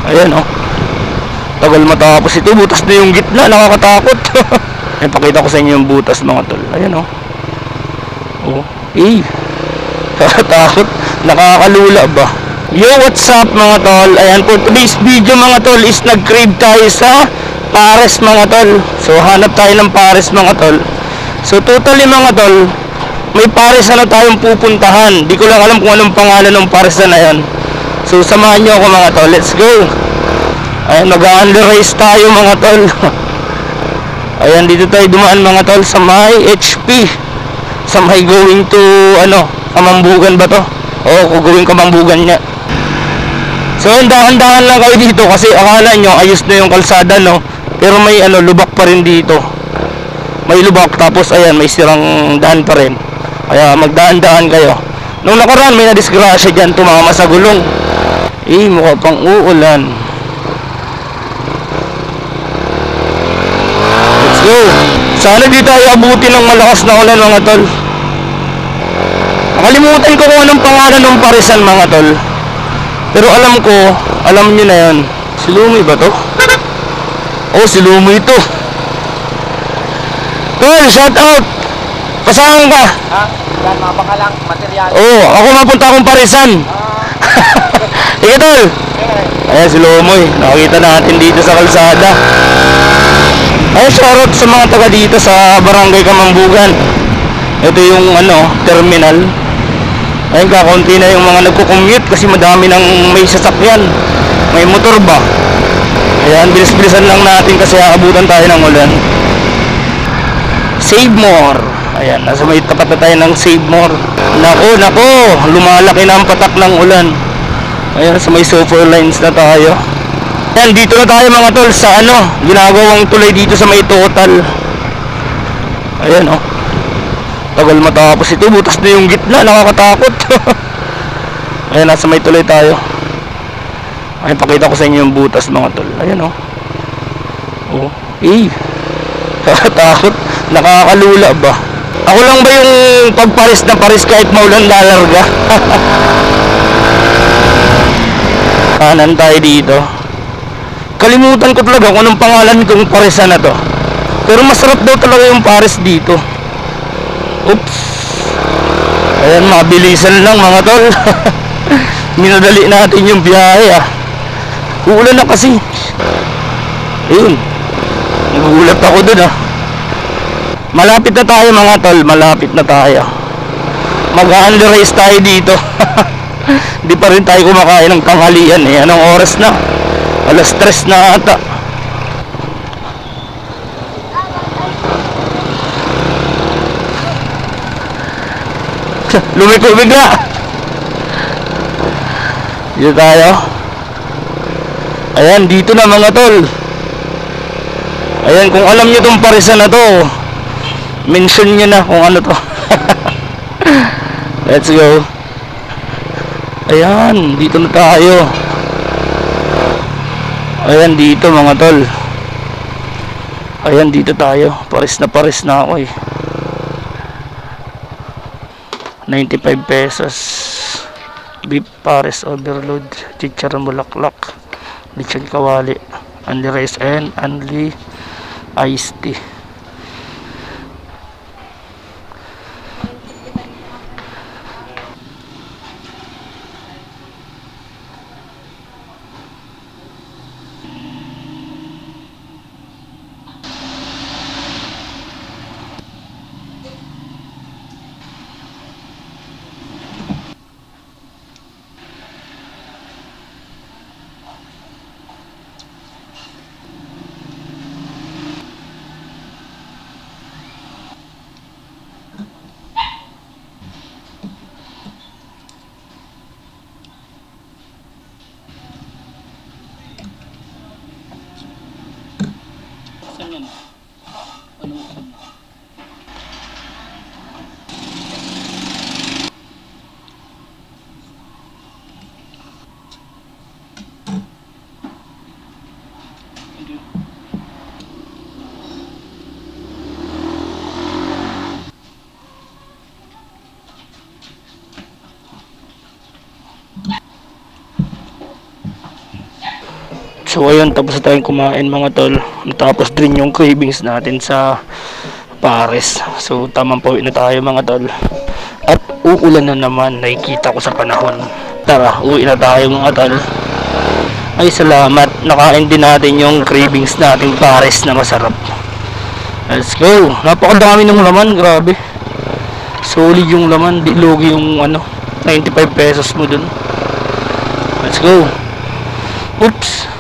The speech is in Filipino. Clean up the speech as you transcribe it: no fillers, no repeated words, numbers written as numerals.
Ayan oh. Tagal matapos ito. Butas na yung gitna. Nakakatakot. Ayan, pakita ko sa inyo yung butas mga tol. Ayan oh. Oh. Eh. Nakakatakot. Nakakalula ba? Yo, what's up mga tol? Ayan po. Today's video mga tol is nag-crave tayo sa pares mga tol. So hanap tayo ng pares mga tol. So totally mga tol, may pares na tayong pupuntahan. Di ko lang alam kung anong pangalan ng pares na yan. So samahan nyo ako mga tol. Let's go. Ayan, mag-under race tayo mga tol. Ayan, dito tayo dumaan mga tol sa may HP. Sa may going to Kamambugan ba to? Oo, going Kamambugan niya. So dahan-dahan lang kayo dito kasi akala nyo ayos na yung kalsada no. Pero may lubak pa rin dito. May lubak tapos ayan may sirang daan pa rin. Kaya magdaan-daan kayo. Nung nakaraan may nadisgrasya dyan, tumama sa gulong. Mukha pang uulan. Let's go. Sana di tayo abutin ng malakas na ulan mga tol. Nakalimutan ko kung anong pangalan ng parisan mga tol. Pero alam nyo na yan. Si Lumoy ba to? Oh, si Lumoy to. Tol, shout out. Kasaan ka? Ha? Yan, mapakalang material. Oo, ako mapunta akong parisan. Ika tol. Ayan si Lumoy. Nakakita natin dito sa kalsada. Ayan, shoutout sa mga taga dito sa Barangay Kamambugan. Ito yung terminal. Ayun, kakaunti na yung mga nagko-commute kasi madami nang may sasakyan. May motor ba? Ayan, bilis-bilisan lang natin kasi aabutan tayo ng ulan. Save more. Ayan, nasa may tapat na tayo ng Save more. Nako, lumalaki na ang patak ng ulan. Ayan, sa may super lines na tayo. Ayan, dito na tayo mga tol sa ginagawang tulay dito sa may Total. Ayan oh. Tagal matapos ito. Butas na yung gitna. Nakakatakot. Ayan, nasa may tulay tayo. Ayan, pakita ko sa inyo yung butas mga tol. Ayan oh. Oh. Nakakatakot. Nakakalula ba? Ako lang ba yung pagparis na paris kahit maulan lalarga? Kanan tayo dito. Kalimutan ko talaga kung anong pangalan nitong parisan na to. Pero masarap daw talaga yung pares dito. Oops. Ayan, mabilisan lang mga tol. Minadali natin yung biyahe Uulan na kasi. Ayun. Nagugulat ako dun Malapit na tayo mga tol. Malapit na tayo. Mag-under race tayo dito. Di pa rin tayo kumakain ng tanghalian Anong oras na? Alas 3 na ata. Lumiko bigla. Dito tayo. Ayan, dito na mga tol. Ayan, kung alam nyo tong parisan na to, mention nyo na kung ano to. Let's go. Ayan, dito na tayo. Ayan, dito mga tol. Ayan, dito tayo. Paris na ako 95 pesos. Beef pares overload, chicharon bulaklak, lechon kawali, only rice and only iced tea. So ayun, tapos na tayong kumain mga tol. Tapos din yung cravings natin sa Pares. So tamang pauwi na tayo mga tol. At uulan na naman, nakikita ko sa panahon. Tara, uwi na tayo mga tol. Ay salamat, nakain din natin yung cravings nating Pares na masarap. Let's go. Napakadami ng laman, grabe. Solid yung laman, di logi yung 95 pesos mo dun. Let's go. Oops.